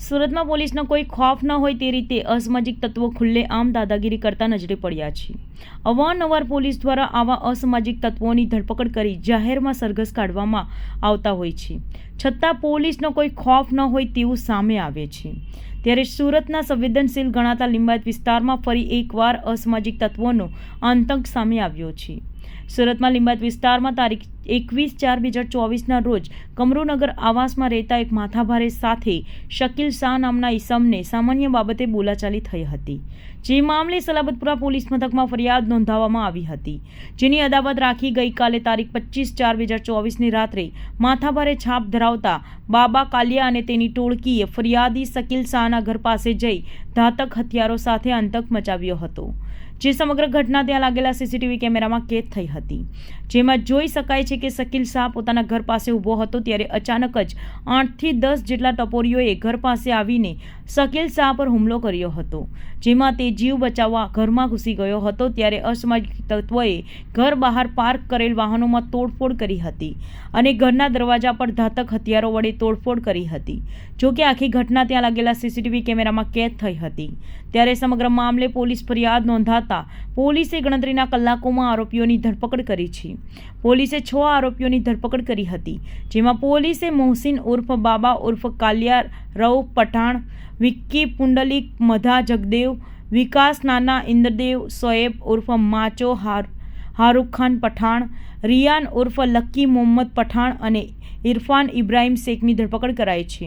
સુરતમાં પોલીસનો કોઈ ખોફ ન હોય તે રીતે અસામાજિક તત્વો ખુલ્લેઆમ દાદાગીરી કરતા નજરે પડ્યા છે। અવારનવાર પોલીસ દ્વારા આવા અસામાજિક તત્વોની ધરપકડ કરી જાહેરમાં સરઘસ કાઢવામાં આવતા હોય છે, છતાં પોલીસનો કોઈ ખોફ ન હોય તેવું સામે આવે છે। ત્યારે સુરતના સંવેદનશીલ ગણાતા લિંબાયત વિસ્તારમાં ફરી એકવાર અસામાજિક તત્વોનો આતંક સામે આવ્યો છે। સુરતમાં લિંબાયત વિસ્તારમાં તારીખ 21/4/2024ના રોજ કમરુનગર આવાસમાં રહેતા એક માથાભારે સાથે શકીલ શાહ નામના ઈસમને સામાન્ય બાબતે બોલાચાલી થઈ હતી, જે મામલે સલાબતપુરા પોલીસ મથકમાં ફરિયાદ નોંધાવવામાં આવી હતી, જેની અદાવત રાખી ગઈકાલે તારીખ 25/4/2024ની રાત્રે માથાભારે છાપ ધરાવતા બાબા કાલિયા અને તેની ટોળકીએ ફરિયાદી શકીલ શાહના ઘર પાસે જઈ ઘાતક હથિયારો સાથે આતંક મચાવ્યો હતો, જે સમગ્ર ઘટના ત્યાં લાગેલા સીસીટીવી કેમેરામાં કેદ થઈ હતી, જેમાં જોઈ શકાય છે કે શકીલ શાહ પોતાના ઘર પાસે ઊભો હતો ત્યારે અચાનક જ 8 થી 10 જેટલા ટપોરીઓએ ઘર પાસે આવીને શકીલ શાહ પર હુમલો કર્યો હતો, જેમાં તે જીવ બચાવવા ઘરમાં ઘૂસી ગયો હતો। ત્યારે અસામાજિક તત્વોએ ઘર બહાર પાર્ક કરેલ વાહનોમાં તોડફોડ કરી હતી અને ઘરના દરવાજા પર ઘાતક હથિયારો વડે તોડફોડ કરી હતી। જો કે આખી ઘટના ત્યાં લાગેલા સીસીટીવી કેમેરામાં કેદ થઈ હતી। ત્યારે સમગ્ર મામલે પોલીસ ફરિયાદ નોંધાતા પોલીસે ગણતરીના કલાકોમાં આરોપીઓની ધરપકડ કરી છે। પોલીસે 6 આરોપીઓની ધરપકડ કરી હતી, જેમાં પોલીસે મોહસિન ઉર્ફ બાબા ઉર્ફ કાલિયા, રઉફ પઠાણ, વિક્કી પુંડલિક, મધા જગદેવ, વિકાસ નાના, ઇન્દ્રદેવ, શોએબ ઉર્ફ માચો, હારૂક ખાન પઠાણ, રિયાન ઉર્ફ લક્કી મોહમ્મદ પઠાણ અને ઇરફાન ઇબ્રાહિમ શેખની ધરપકડ કરાઈ છે।